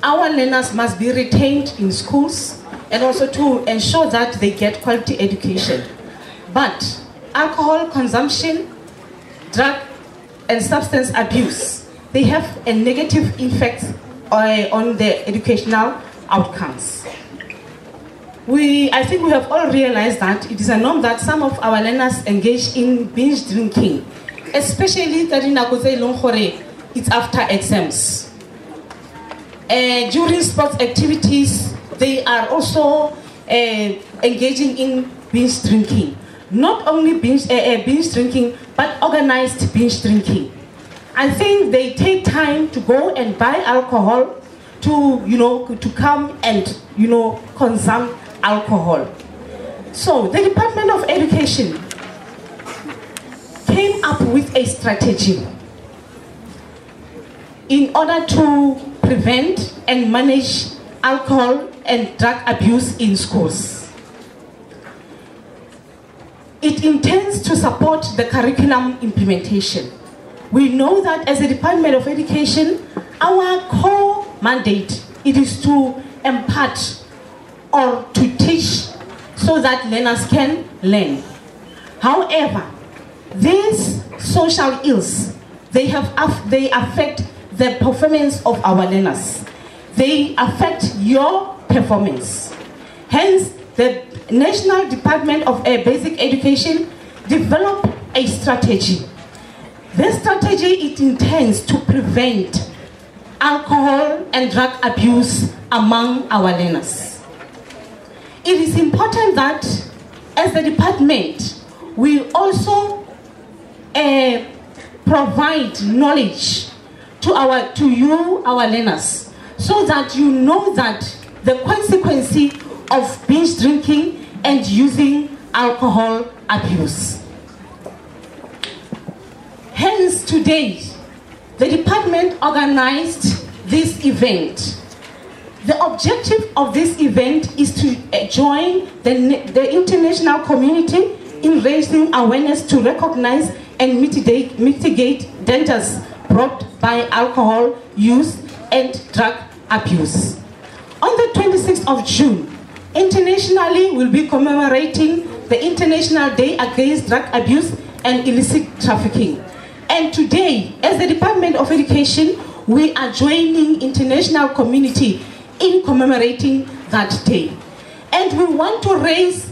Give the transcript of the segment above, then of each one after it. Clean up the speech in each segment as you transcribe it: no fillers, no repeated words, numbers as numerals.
our learners must be retained in schools and also to ensure that they get quality education. But alcohol consumption, drug and substance abuse, they have a negative effect on their educational outcomes. I think we have all realized that it is a norm that some of our learners engage in binge drinking, especially it's after exams. During sports activities, they are also engaging in binge drinking. Not only binge drinking, but organized binge drinking. I think they take time to go and buy alcohol to come and consume alcohol. So the Department of Education came up with a strategy in order to prevent and manage alcohol and drug abuse in schools. It intends to support the curriculum implementation. We know that as a Department of Education, our core mandate is to impart or to teach so that learners can learn. However, these social ills, they affect the performance of our learners. They affect your performance. Hence, the National Department of Basic Education developed a strategy. This strategy, it intends to prevent alcohol and drug abuse among our learners. It is important that as the department, we also provide knowledge to you, our learners, so that you know that the consequence of binge drinking and using alcohol abuse. Hence, today, the department organized this event. The objective of this event is to join the international community in raising awareness to recognize and mitigate dangers brought by alcohol use and drug abuse. On the 26th of June, internationally we'll be commemorating the International Day Against Drug Abuse and Illicit Trafficking. And today, as the Department of Education, we are joining international community in commemorating that day. And we want to raise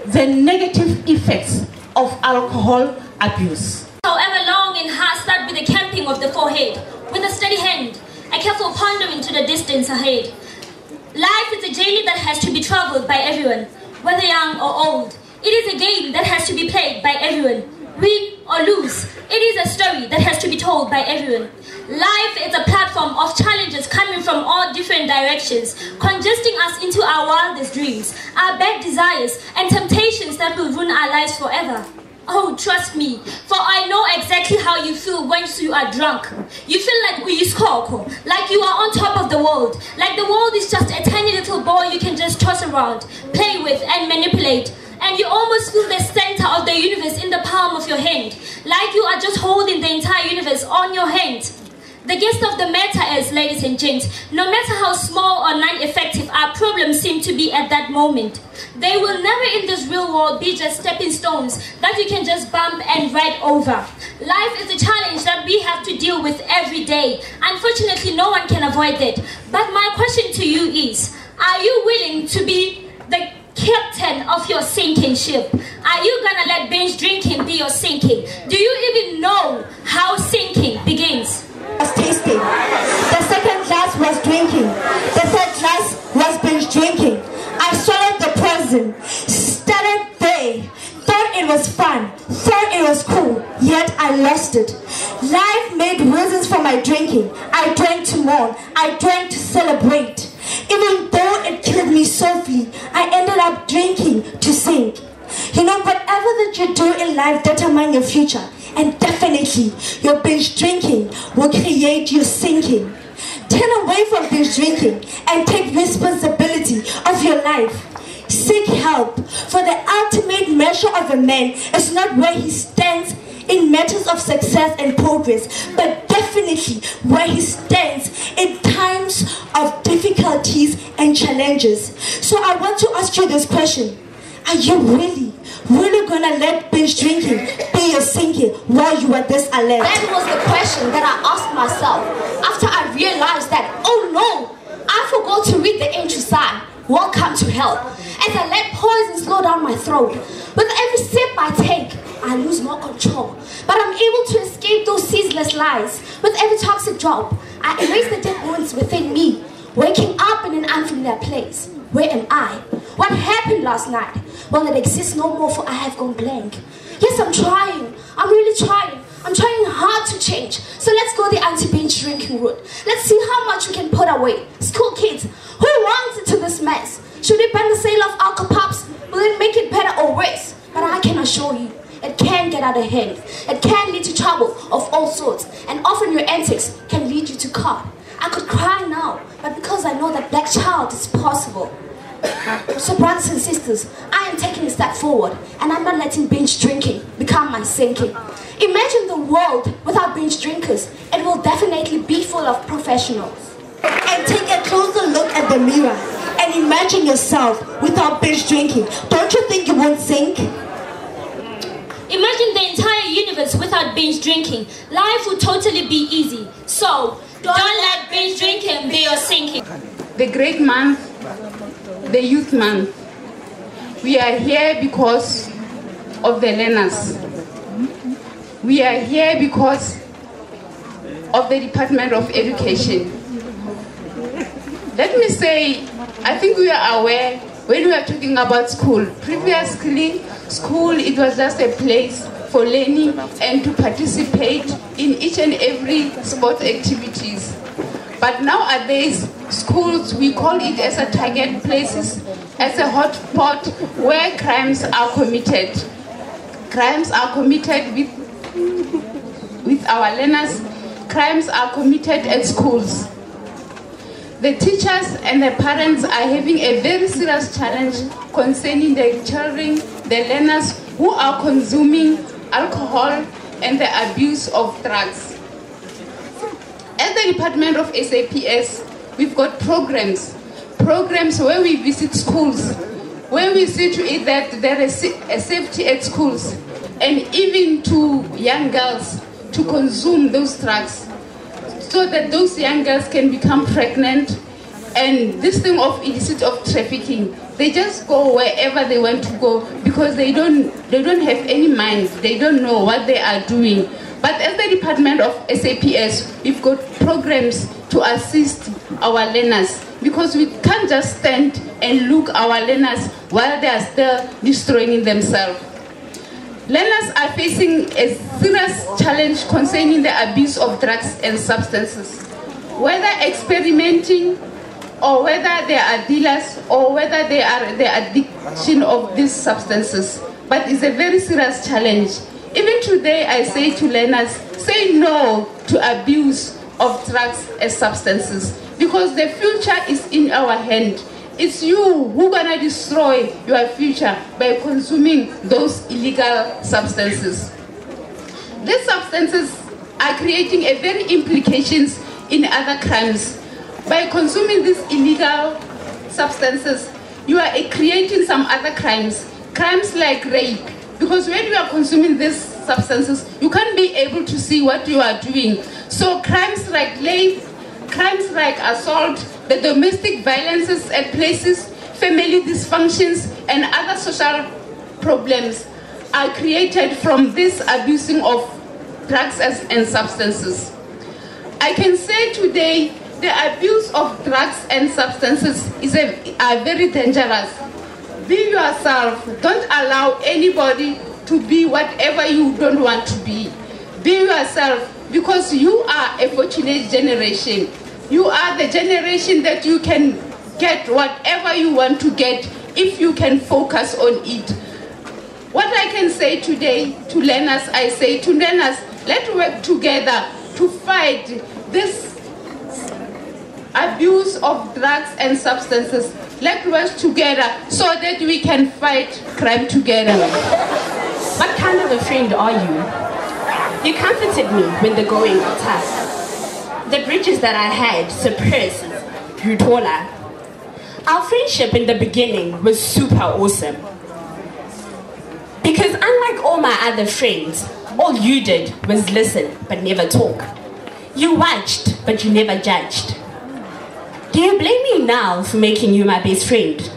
the negative effects of alcohol abuse. However long and hard, start with the camping of the forehead, with a steady hand, a careful pondering to the distance ahead. Life is a journey that has to be traveled by everyone, whether young or old. It is a game that has to be played by everyone. Win or lose, it is a story that has to be told by everyone. Life is a platform of challenges coming from all different directions, congesting us into our wildest dreams, our bad desires, and temptations that will ruin our lives forever. Oh, trust me, for I know exactly how you feel once you are drunk. You feel like like you are on top of the world, like the world is just a tiny little ball you can just toss around, play with, and manipulate. And you almost feel the center of the universe in the palm of your hand, like you are just holding the entire universe on your hand. The gist of the matter is, ladies and gents, no matter how small or non-effective our problems seem to be at that moment, they will never in this real world be just stepping stones that you can just bump and ride over. Life is a challenge that we have to deal with every day. Unfortunately, no one can avoid it. But my question to you is, are you willing to be the captain of your sinking ship? Are you gonna let binge drinking be your sinking? Do you even know how sinking begins? Was tasting. The second class was drinking. The third class was binge drinking. I swallowed the poison, started there, thought it was fun, thought it was cool, yet I lost it. Life made reasons for my drinking. I drank to mourn, I drank to celebrate. Even though it killed me softly, I ended up drinking to sink. You know, whatever that you do in life determines your future. And definitely, your binge drinking will create your sinking. Turn away from binge drinking and take responsibility of your life. Seek help, for the ultimate measure of a man is not where he stands in matters of success and progress, but definitely where he stands in times of difficulties and challenges. So I want to ask you this question. Are you really gonna let binge drinking be your sinking while you are this alert? That was the question that I asked myself after I realized that, oh no, I forgot to read the entry sign, welcome to hell, as I let poison slow down my throat. With every sip I take, I lose more control, but I'm able to escape those ceaseless lies. With every toxic drop, I erase the dead wounds within me, waking up in an unfamiliar place. Where am I? What happened last night? Well, it exists no more, for I have gone blank. Yes, I'm trying. I'm really trying. I'm trying hard to change. So let's go the anti-binge drinking route. Let's see how much we can put away. School kids, who runs into this mess? Should we ban the sale of alcohol pops? Will it make it better or worse? But I can assure you, it can get out of hand. It can lead to trouble of all sorts. And often your antics can lead you to court. I could cry now, but because I know that black child is possible. So brothers and sisters, I am taking a step forward, and I'm not letting binge drinking become my sinking. Imagine the world without binge drinkers. It will definitely be full of professionals. And take a closer look at the mirror and imagine yourself without binge drinking. Don't you think you won't sink? Imagine the entire universe without binge drinking. Life would totally be easy. So, don't let binge drinking be your sinking. The great month, the youth month. We are here because of the learners. We are here because of the Department of Education. Let me say, I think we are aware when we are talking about school. Previously, school, it was just a place for learning and to participate in each and every sport activities. But nowadays, schools, we call it as a target places, as a hot pot where crimes are committed. Crimes are committed with our learners. Crimes are committed at schools. The teachers and the parents are having a very serious challenge concerning the children, the learners who are consuming alcohol and the abuse of drugs. At the Department of SAPS, we've got programs where we visit schools, where we see to it that there is a safety at schools, and even to young girls to consume those drugs, so that those young girls can become pregnant. And this thing of illicit of trafficking, they just go wherever they want to go because they don't have any mind, they don't know what they are doing. But as the Department of SAPS, we've got programs to assist our learners, because we can't just stand and look our learners while they are still destroying themselves. Learners are facing a serious challenge concerning the abuse of drugs and substances. Whether experimenting, or whether they are dealers, or whether they are the addiction of these substances. But it's a very serious challenge. Even today, I say to learners, say no to abuse of drugs and substances, because the future is in our hand. It's you who gonna destroy your future by consuming those illegal substances. These substances are creating a very implications in other crimes. By consuming these illegal substances, you are creating some other crimes like rape. Because when you are consuming these substances, you can't be able to see what you are doing. So crimes like rape, crimes like assault, the domestic violences at places, family dysfunctions, and other social problems are created from this abusing of drugs and substances. I can say today, the abuse of drugs and substances are very dangerous. Be yourself. Don't allow anybody to be whatever you don't want to be. Be yourself, because you are a fortunate generation. You are the generation that you can get whatever you want to get if you can focus on it. What I can say today to learners, I say to learners, let's work together to fight this abuse of drugs and substances. Let's work together so that we can fight crime together. What kind of a friend are you? You comforted me when the going got tough. The bridges that I had surpasses grew taller. Our friendship in the beginning was super awesome. Because unlike all my other friends, all you did was listen but never talk. You watched but you never judged. Do you blame me now for making you my best friend?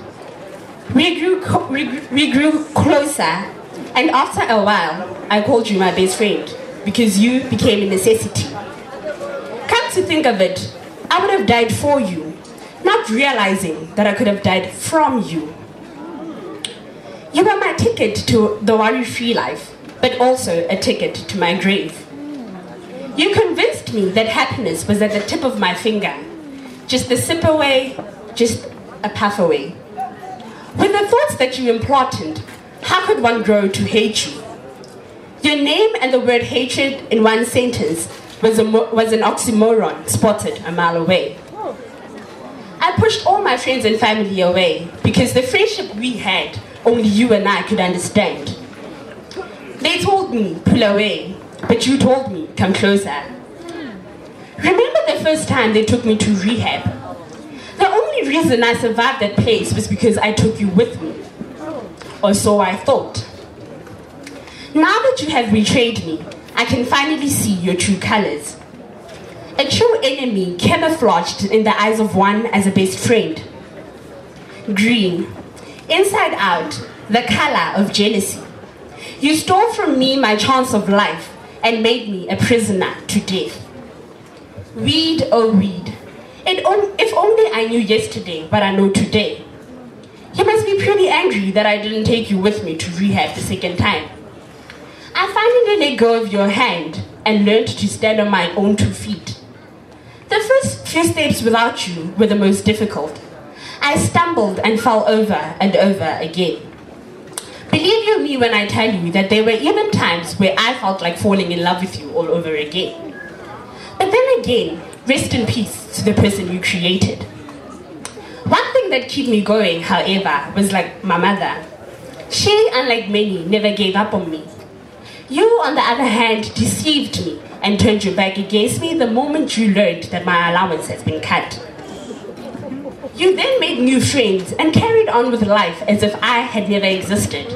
We grew closer, and after a while, I called you my best friend because you became a necessity. Come to think of it, I would have died for you, not realizing that I could have died from you. You were my ticket to the worry-free life, but also a ticket to my grave. You convinced me that happiness was at the tip of my finger, just a sip away, just a puff away. With the thoughts that you implanted, how could one grow to hate you? Your name and the word hatred in one sentence was an oxymoron spotted a mile away. I pushed all my friends and family away because the friendship we had, only you and I could understand. They told me, pull away, but you told me, come closer. Remember the first time they took me to rehab? The only reason I survived that place was because I took you with me. Or so I thought. Now that you have betrayed me, I can finally see your true colors. A true enemy camouflaged in the eyes of one as a best friend. Green, inside out, the color of jealousy. You stole from me my chance of life and made me a prisoner to death. Weed, oh weed. If only I knew yesterday what I know today. You must be pretty angry that I didn't take you with me to rehab the second time. I finally let go of your hand and learned to stand on my own 2 feet. The first few steps without you were the most difficult. I stumbled and fell over and over again. Believe you me when I tell you that there were even times where I felt like falling in love with you all over again. But then again, rest in peace to the person you created. One thing that kept me going, however, was like my mother. She, unlike many, never gave up on me. You, on the other hand, deceived me and turned your back against me the moment you learned that my allowance has been cut. You then made new friends and carried on with life as if I had never existed.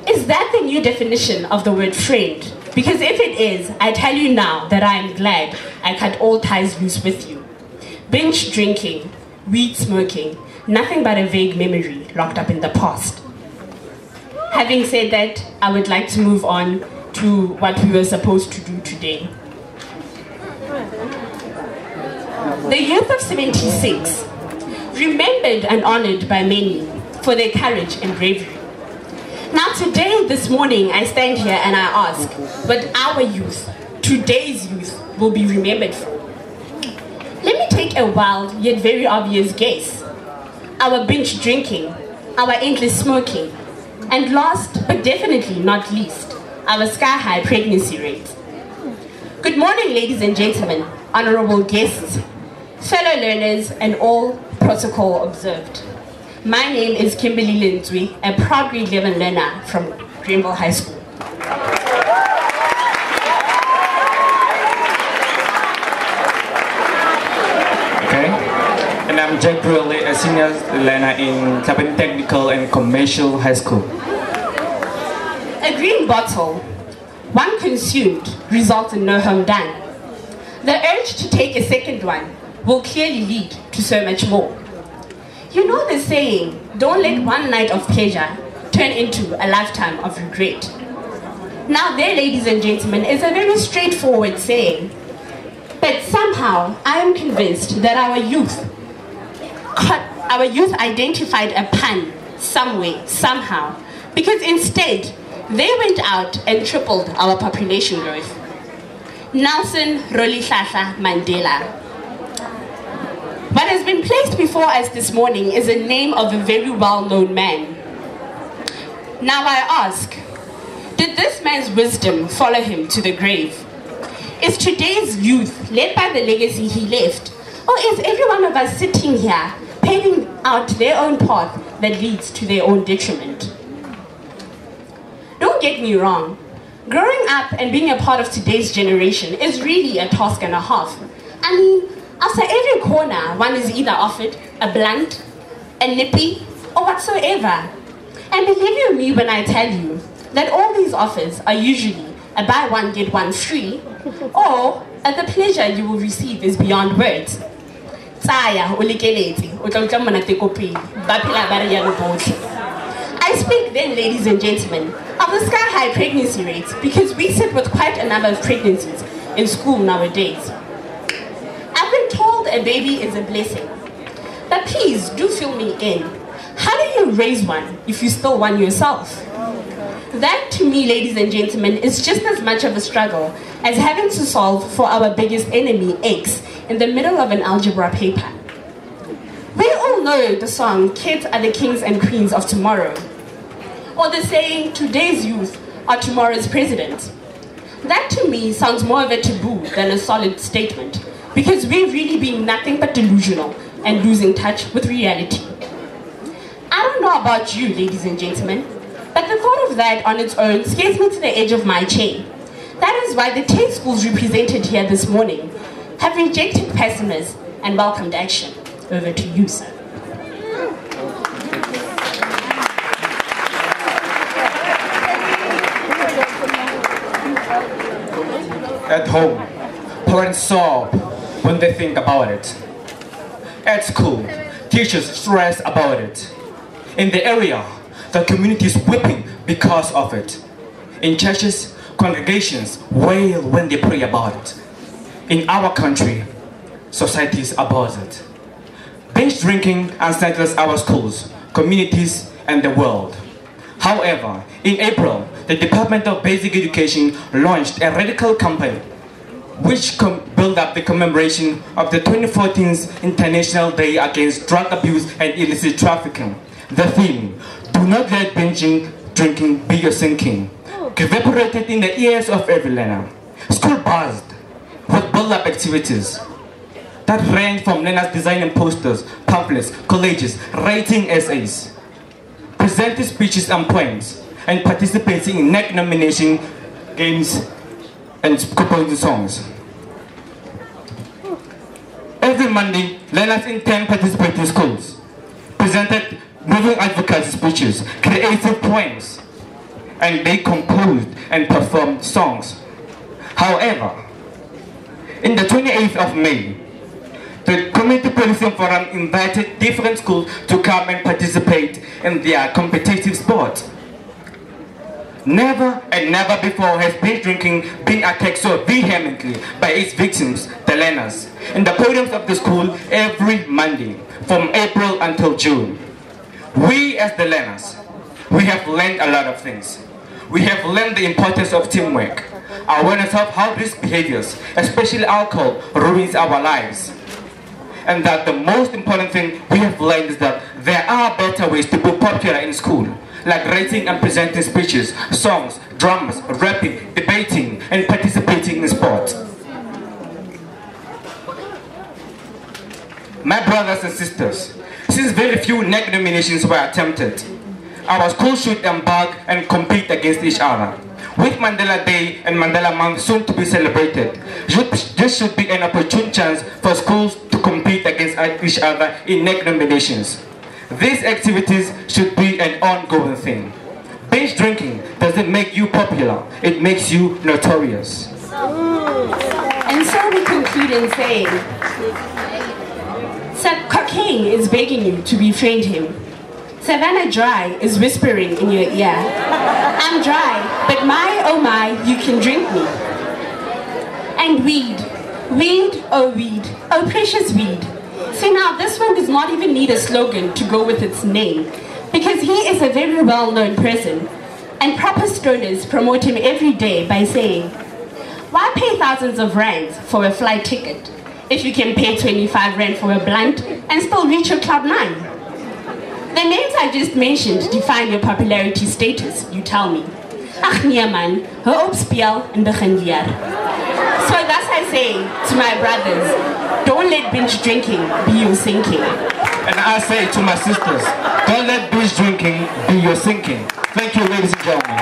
Is that the new definition of the word friend? Because if it is, I tell you now that I am glad I cut all ties loose with you. Binge drinking, weed smoking, nothing but a vague memory locked up in the past. Having said that, I would like to move on to what we were supposed to do today. The youth of 76, remembered and honored by many for their courage and bravery. Now today, this morning, I stand here and I ask what our youth, today's youth, will be remembered for. Let me take a wild yet very obvious guess. Our binge drinking, our endless smoking, and last but definitely not least, our sky-high pregnancy rate. Good morning, ladies and gentlemen, honorable guests, fellow learners, and all protocol observed. My name is Kimberly Lindsay, a proud grade 11 learner from Greenville High School. Okay, and I'm Jack Bruley, a senior learner in Tlhabane Technical and Commercial High School. A green bottle, one consumed, results in no harm done. The urge to take a second one will clearly lead to so much more. You know the saying, don't let one night of pleasure turn into a lifetime of regret. Now there, ladies and gentlemen, is a very straightforward saying. But somehow, I am convinced that our youth identified a pun somewhere, somehow, because instead, they went out and tripled our population growth. Nelson Rolihlahla Mandela. What has been placed before us this morning is a name of a very well-known man. Now I ask, did this man's wisdom follow him to the grave? Is today's youth led by the legacy he left? Or is every one of us sitting here paving out their own path that leads to their own detriment? Don't get me wrong. Growing up and being a part of today's generation is really a task and a half. I mean, After every corner, one is either offered a blunt, a nippy, or whatsoever. And believe you me when I tell you that all these offers are usually a buy one get one free, or the pleasure you will receive is beyond words. I speak then, ladies and gentlemen, of the sky-high pregnancy rates because we sit with quite a number of pregnancies in school nowadays. I've been told a baby is a blessing, but please do fill me in. How do you raise one if you still one yourself? That, to me, ladies and gentlemen, is just as much of a struggle as having to solve for our biggest enemy, X, in the middle of an algebra paper. We all know the song, "Kids are the kings and queens of tomorrow," or the saying, "Today's youth are tomorrow's president." That, to me, sounds more of a taboo than a solid statement, because we've really been nothing but delusional and losing touch with reality. I don't know about you, ladies and gentlemen, but the thought of that on its own scares me to the edge of my chair. That is why the 10 schools represented here this morning have rejected pessimists and welcomed action. Over to you, sir. At home, parents sob when they think about it. At school, teachers stress about it. In the area, the community is weeping because of it. In churches, congregations wail when they pray about it. In our country, societies abhors it. Binge drinking unsettles our schools, communities, and the world. However, in April, the Department of Basic Education launched a radical campaign which built up the commemoration of the 2014 International Day Against Drug Abuse and Illicit Trafficking. The theme, "Do not let binging drinking be your sinking," reverberated in the ears of every learner. School buzzed with build-up activities that range from learners designing posters, pamphlets, collages, writing essays, presenting speeches and poems, and participating in NEC nomination games and composing songs. Every Monday, learners in 10 participating schools presented moving advocacy speeches, creative poems, and they composed and performed songs. However, in the 28th of May, the Community Policing Forum invited different schools to come and participate in their competitive sport. Never and never before has binge drinking been attacked so vehemently by its victims, the learners, in the podiums of the school every Monday from April until June. We as the learners, we have learned a lot of things. We have learned the importance of teamwork, awareness of how risk behaviors, especially alcohol, ruins our lives. And that the most important thing we have learned is that there are better ways to be popular in school, like writing and presenting speeches, songs, dramas, rapping, debating, and participating in sport. My brothers and sisters, since very few NEC nominations were attempted, our school should embark and compete against each other. With Mandela Day and Mandela Month soon to be celebrated, this should be an opportune chance for schools to compete against each other in NEC nominations. These activities should be an ongoing thing. Binge drinking doesn't make you popular, it makes you notorious. And so we conclude in saying, Sir Cocaine is begging you to befriend him. Savannah Dry is whispering in your ear, "I'm dry, but my, oh my, you can drink me." And weed, weed, oh precious weed. See now, this one does not even need a slogan to go with its name, because he is a very well-known person, and proper stoners promote him every day by saying, "Why pay thousands of rands for a flight ticket if you can pay 25 rand for a blunt and still reach your cloud 9? The names I just mentioned define your popularity status, you tell me. Ach nee man, hou op speel en begin leer. So thus I say to my brothers, don't let binge drinking be your sinking. And I say to my sisters, don't let binge drinking be your sinking. Thank you, ladies and gentlemen.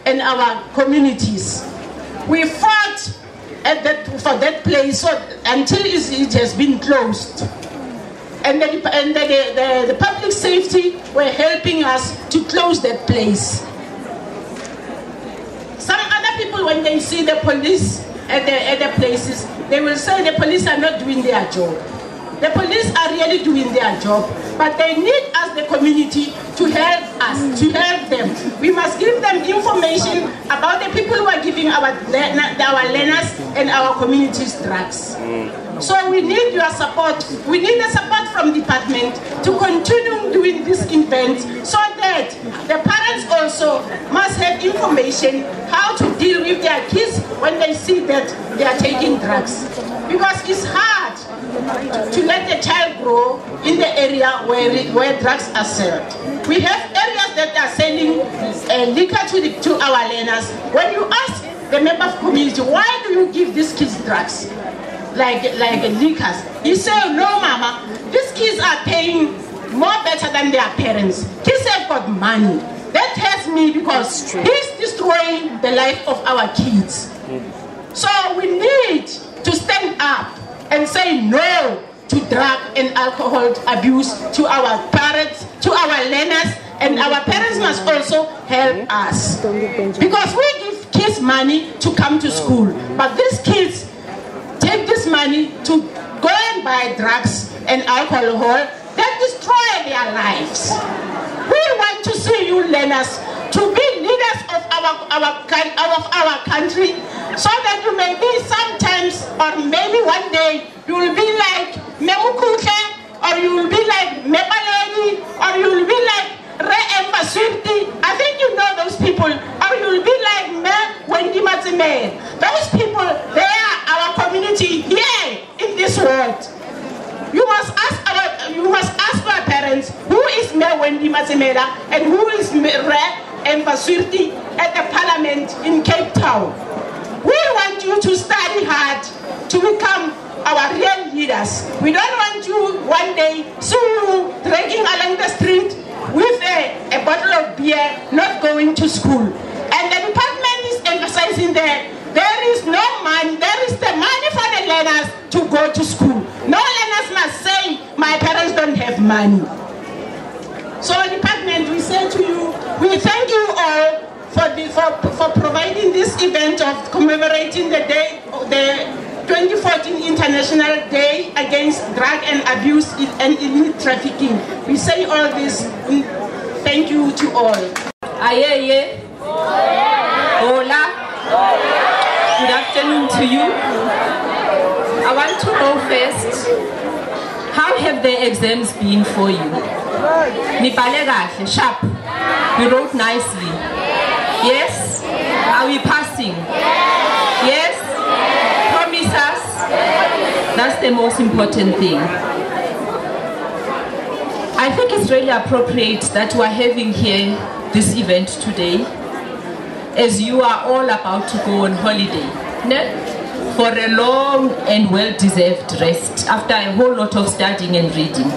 and our communities. We fought for that place until it has been closed. And the public safety were helping us to close that place. Some other people, when they see the police at the places, they will say the police are not doing their job. The police are really doing their job, but they need us, the community, to help us, to help them. We must give them information about the people who are giving our learners and our communities drugs. So we need your support. We need the support from the department to continue doing this event so that the parents also must have information how to deal with their kids when they see that they are taking drugs. Because it's hard to let the child grow in the area where drugs are sold. We have areas that are selling liquor to our learners. When you ask the member of the community, why do you give these kids drugs? Like liquors. He said, no mama, these kids are paying more better than their parents. Kids have got money. That hurts me because he's destroying the life of our kids. So we need to stand up and say no to drug and alcohol abuse to our parents, to our learners, and our parents must also help us. Because we give kids money to come to school, but these kids take this money to go and buy drugs and alcohol that destroy their lives. We want to see you learners to be leaders of our country, so that you may be sometimes, or maybe one day, you will be like Memukute, or you will be like Mebaleni, or you will be like Re-Emba Surti. I think you know those people. Or you will be like Wendy Matsime. Those people, they are our community here in this world. You must ask our parents, who is Mayor Wendy Matsemela and who is Re-Emba Surti at the parliament in Cape Town. We want you to study hard to become our real leaders. We don't want you one day see you dragging along the street with a bottle of beer, not going to school. And the department is emphasizing that there is no money, there is the money for the learners to go to school. No learners must say, my parents don't have money. So department, we say to you, we thank you all for providing this event of commemorating the day, the 2014 International Day Against Drug and Abuse and Illicit Trafficking. We say all this, thank you to all. Ayeye. Hola. Good afternoon to you. I want to know first, how have the exams been for you? Nibale kahle, sharp. You wrote nicely. Yes? Are we passing? Yes? Promise us? That's the most important thing. I think it's really appropriate that we are having here this event today, as you are all about to go on holiday, for a long and well-deserved rest after a whole lot of studying and reading.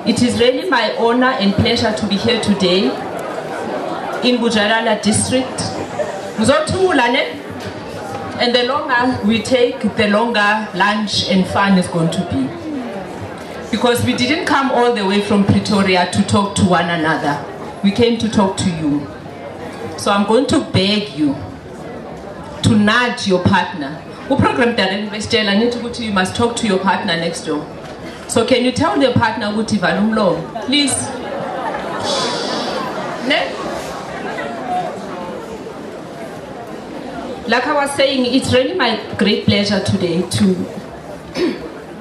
It is really my honor and pleasure to be here today in Gujarala district. And the longer we take, the longer lunch and fun is going to be. Because we didn't come all the way from Pretoria to talk to one another. We came to talk to you. So I'm going to beg you to nudge your partner. You must talk to your partner next door. So can you tell your partner, please? Like I was saying, it's really my great pleasure today to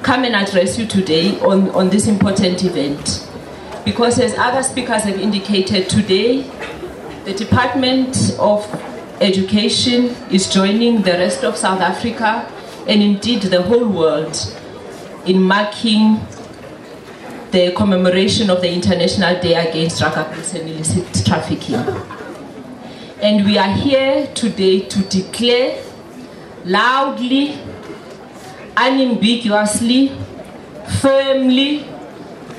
come and address you today on this important event. Because as other speakers have indicated today, the Department of Education is joining the rest of South Africa and indeed the whole world in marking the commemoration of the International Day Against Drug Abuse and Illicit Trafficking. And we are here today to declare loudly, unambiguously, firmly,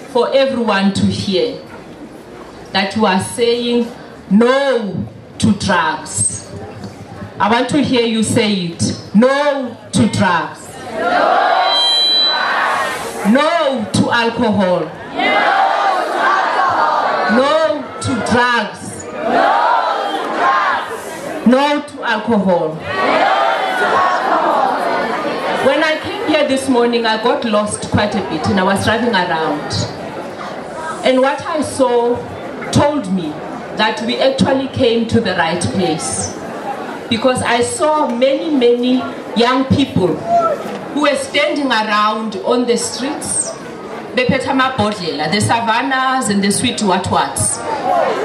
for everyone to hear that you are saying no to drugs. I want to hear you say it. No to drugs. No to alcohol. No to drugs. No to alcohol. When I came here this morning, I got lost quite a bit and I was driving around. And what I saw told me that we actually came to the right place. Because I saw many young people who were standing around on the streets, the savannas and the sweet what-whats,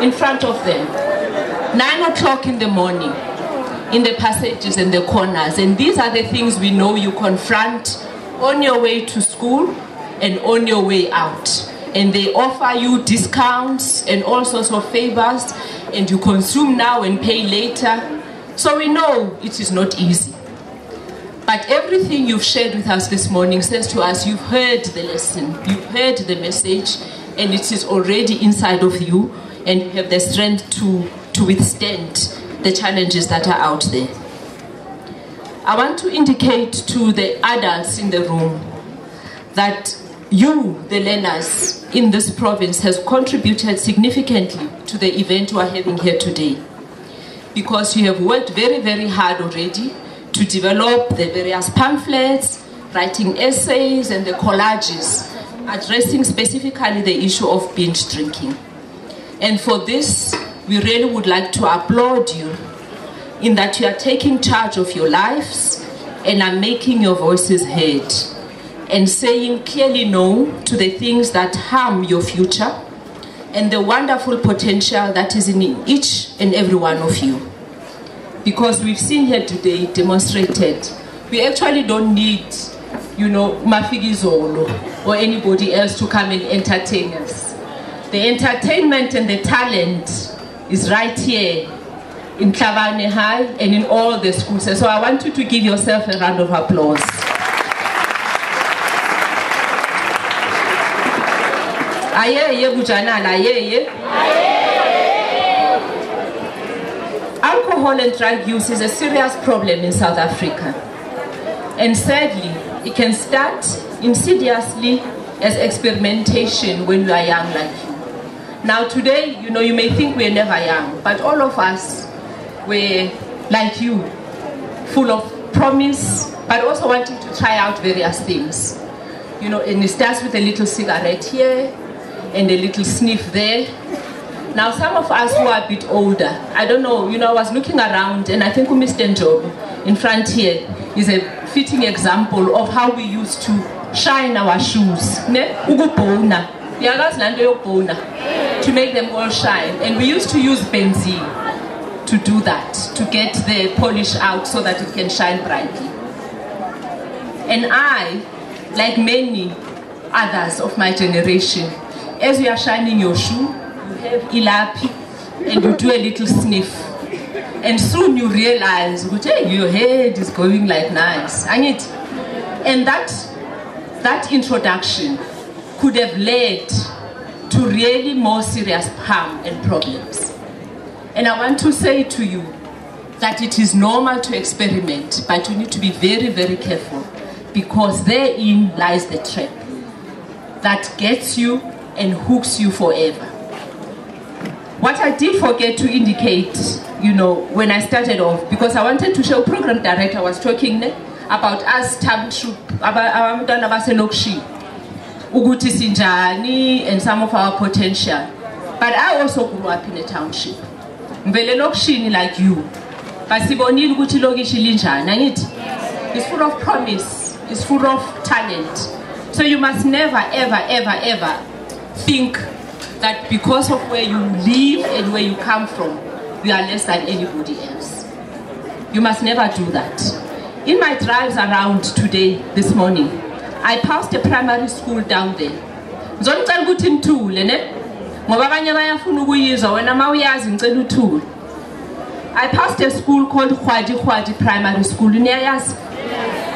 in front of them. 9 o'clock in the morning, in the passages and the corners. And these are the things we know you confront on your way to school and on your way out. And they offer you discounts and all sorts of favors, and you consume now and pay later. So we know it is not easy. But everything you've shared with us this morning says to us, you've heard the lesson, you've heard the message, and it is already inside of you, and you have the strength to withstand the challenges that are out there. I want to indicate to the adults in the room that you, the learners in this province, has contributed significantly to the event we are having here today. Because you have worked very hard already to develop the various pamphlets, writing essays and the collages, addressing specifically the issue of binge drinking. And for this, we really would like to applaud you in that you are taking charge of your lives and are making your voices heard and saying clearly no to the things that harm your future and the wonderful potential that is in each and every one of you. Because we've seen here today demonstrated, we actually don't need, Mafigizolo or anybody else to come and entertain us. The entertainment and the talent is right here in Tlhabane High and in all the schools. So I want you to give yourself a round of applause. Alcohol and drug use is a serious problem in South Africa. And sadly, it can start insidiously as experimentation when you are young like you. Now today, you may think we're never young, but all of us were like you, full of promise, but also wanting to try out various things. And it starts with a little cigarette here, and a little sniff there. Now some of us who are a bit older, I don't know, I was looking around and I think Mr. Njob in front here is a fitting example of how we used to shine our shoes. To make them all shine. And we used to use benzene to do that, to get the polish out so that it can shine brightly. And I, like many others of my generation, as you are shining your shoe, you have ilapi and you do a little sniff. And soon you realize, hey, your head is going like nice. And that introduction could have led to really more serious harm and problems. And I want to say to you that it is normal to experiment, but you need to be very careful, because therein lies the trap that gets you and hooks you forever. What I did forget to indicate, when I started off, because I wanted to show program director was talking about us township, about Uguti Sinjani and some of our potential. But I also grew up in a township. Mbele lokshini like you. Basiboni Uguti Logishi Linjani. It's full of promise. It's full of talent. So you must never, ever think that because of where you live and where you come from, you are less than anybody else. You must never do that. In my drives around today, this morning, I passed a primary school down there. I passed a school called Khwadi Primary School.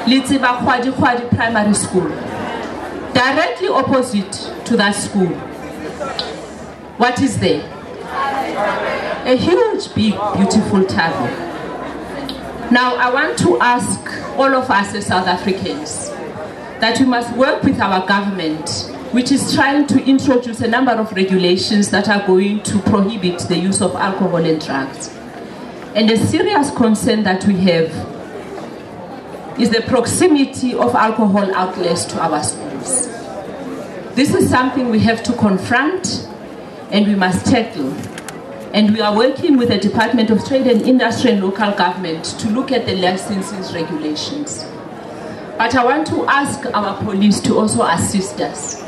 Litsiba Khwadi Primary School. Directly opposite to that school. What is there? A huge, big, beautiful Tlhabane. Now, I want to ask all of us as South Africans that we must work with our government, which is trying to introduce a number of regulations that are going to prohibit the use of alcohol and drugs. And a serious concern that we have is the proximity of alcohol outlets to our schools. This is something we have to confront and we must tackle. And we are working with the Department of Trade and Industry and local government to look at the licensing regulations. But I want to ask our police to also assist us,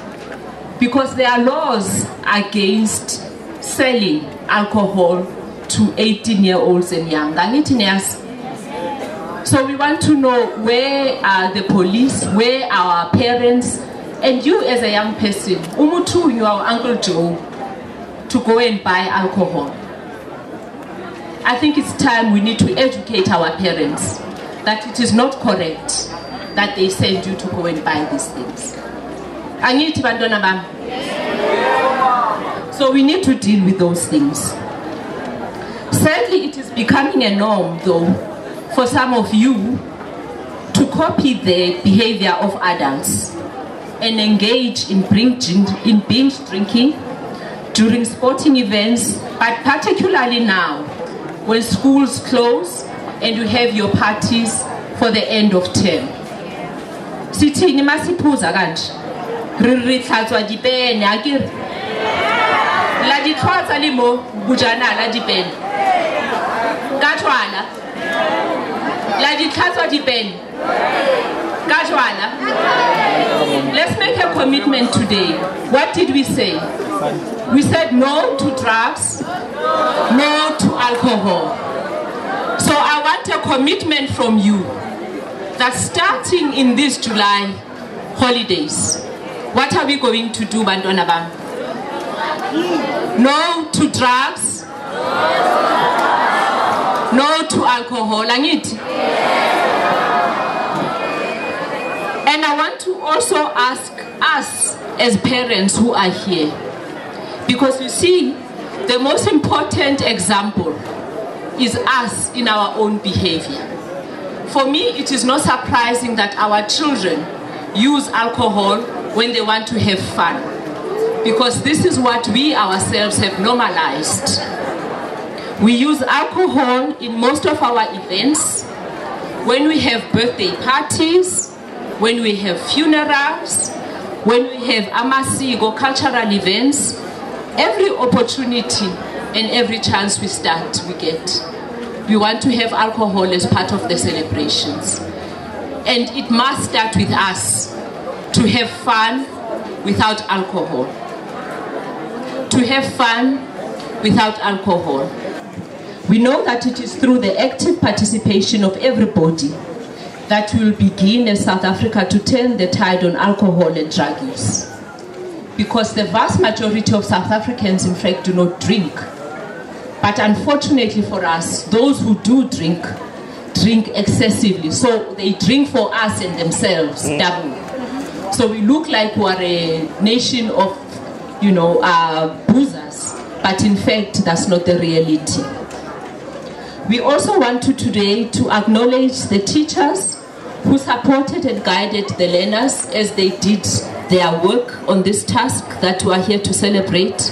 because there are laws against selling alcohol to 18-year-olds and younger. So we want to know, where are the police, where are our parents, and you as a young person, Umutu, you are Uncle Joe, to go and buy alcohol. I think it's time we need to educate our parents that it is not correct that they send you to go and buy these things. So we need to deal with those things. Sadly, it is becoming a norm, though, for some of you to copy the behavior of adults and engage in binge drinking during sporting events, but particularly now, when schools close and you have your parties for the end of term. Sithini masiphuza kanje. Re tlhatswa dipene akere. La ditlhwatsa le mo bujana la dipene. Ka tshwana. La ditlhatswa dipene. Ka tshwana. Let's make a commitment today. What did we say? We said no to drugs, no to alcohol. So I want a commitment from you that starting in this July holidays, what are we going to do, Bantwana Bam? No to drugs, no to alcohol. And I want to also ask us as parents who are here, because you see, the most important example is us in our own behavior. For me, it is not surprising that our children use alcohol when they want to have fun, because this is what we ourselves have normalized. We use alcohol in most of our events, when we have birthday parties, when we have funerals, when we have amasiko cultural events. Every opportunity and every chance we get, we want to have alcohol as part of the celebrations. And it must start with us to have fun without alcohol. To have fun without alcohol. We know that it is through the active participation of everybody that we will begin as South Africa to turn the tide on alcohol and drug use. Because the vast majority of South Africans, in fact, do not drink. But unfortunately for us, those who do drink excessively. So they drink for us and themselves, double. So we look like we are a nation of, boozers. But in fact, that's not the reality. We also want to today to acknowledge the teachers who supported and guided the learners as they did their work on this task that we are here to celebrate.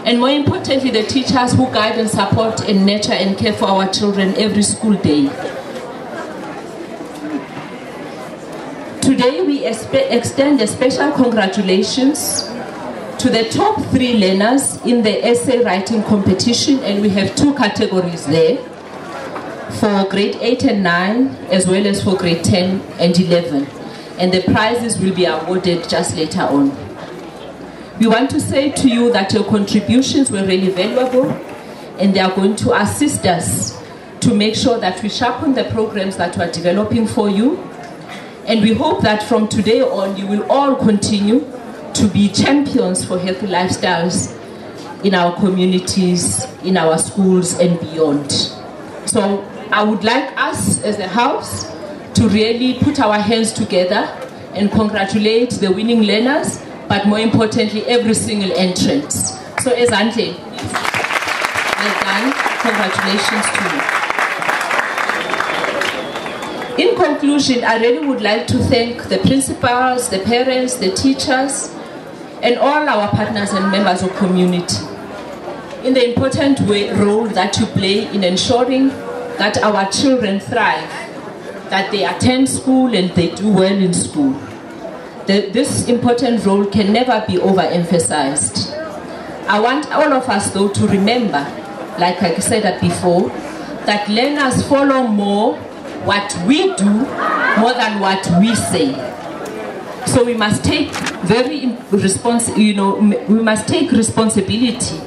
And more importantly, the teachers who guide and support and nurture and care for our children every school day. Today we extend a special congratulations to the top 3 learners in the essay writing competition, and we have 2 categories there, for grade 8 and 9 as well as for grade 10 and 11. And the prizes will be awarded just later on. We want to say to you that your contributions were really valuable, and they are going to assist us to make sure that we sharpen the programs that we are developing for you. And we hope that from today on, you will all continue to be champions for healthy lifestyles in our communities, in our schools, and beyond. So I would like us as a house to really put our hands together and congratulate the winning learners, but more importantly, every single entrant. So as Antle. Well done. Congratulations to you. In conclusion, I really would like to thank the principals, the parents, the teachers, and all our partners and members of community in the important role that you play in ensuring that our children thrive, that they attend school and they do well in school. This important role can never be overemphasized. I want all of us though to remember, like I said before, that learners follow more what we do more than what we say. So we must take we must take responsibility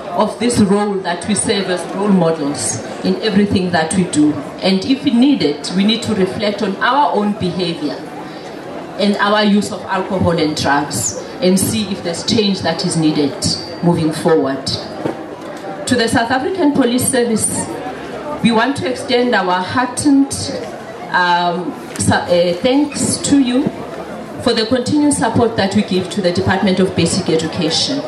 of this role that we serve as role models in everything that we do. And if needed, we need to reflect on our own behavior and our use of alcohol and drugs and see if there's change that is needed moving forward. To the South African Police Service, we want to extend our heartened thanks to you for the continued support that we give to the Department of Basic Education.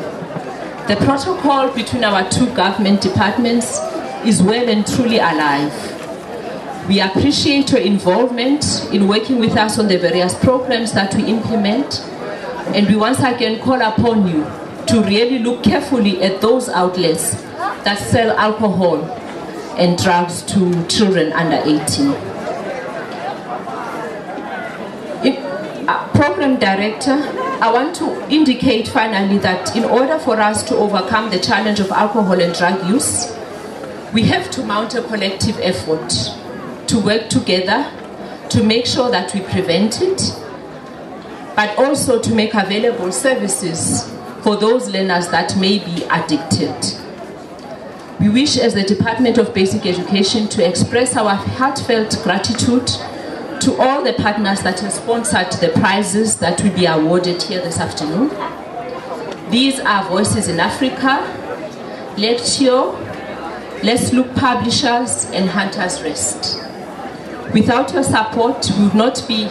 The protocol between our two government departments is well and truly alive. We appreciate your involvement in working with us on the various programs that we implement, and we once again call upon you to really look carefully at those outlets that sell alcohol and drugs to children under 18. Program Director, I want to indicate finally that in order for us to overcome the challenge of alcohol and drug use, we have to mount a collective effort to work together to make sure that we prevent it, but also to make available services for those learners that may be addicted. We wish as the Department of Basic Education to express our heartfelt gratitude to all the partners that have sponsored the prizes that will be awarded here this afternoon. These are Voices in Africa, Lectio, Let's Look Publishers, and Hunters Rest. Without your support, we would not be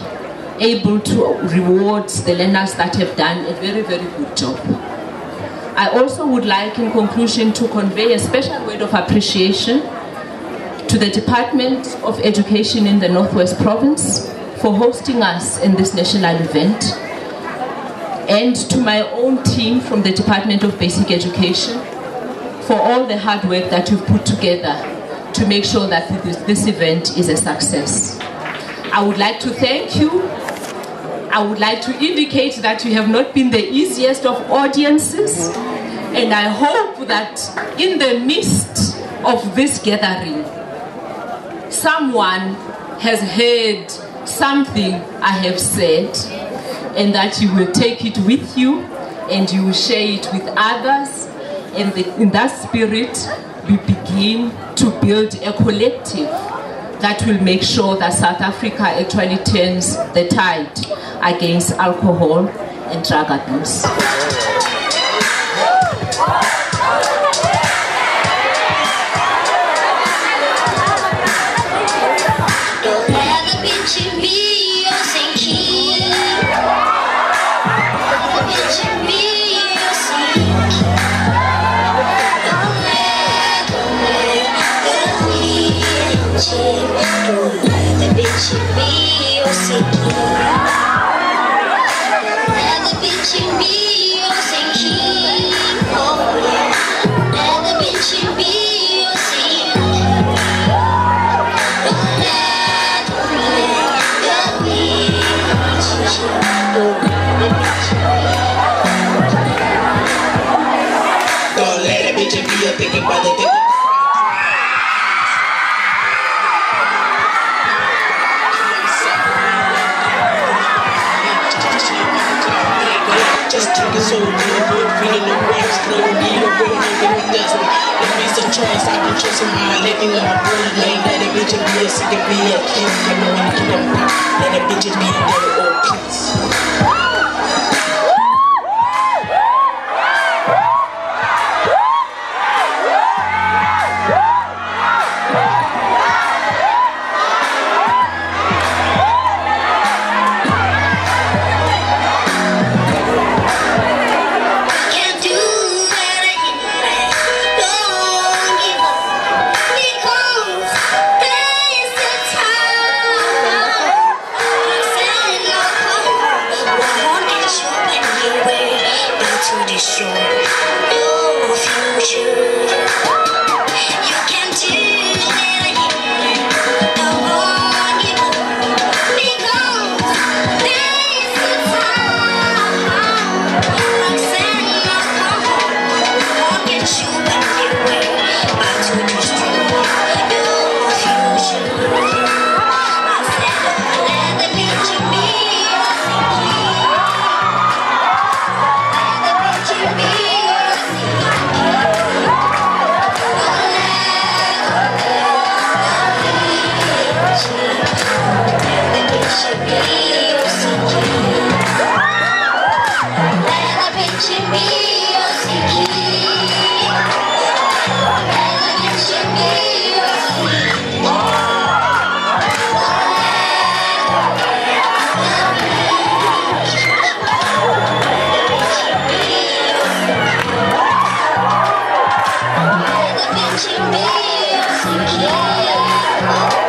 able to reward the learners that have done a very, very good job. I also would like, in conclusion, to convey a special word of appreciation to the Department of Education in the Northwest Province for hosting us in this national event, and to my own team from the Department of Basic Education for all the hard work that you've put together to make sure that this event is a success. I would like to thank you. I would like to indicate that you have not been the easiest of audiences, and I hope that in the midst of this gathering, someone has heard something I have said, and that you will take it with you and you will share it with others, and in that spirit we begin to build a collective that will make sure that South Africa actually turns the tide against alcohol and drug abuse. Can't do that anymore. you.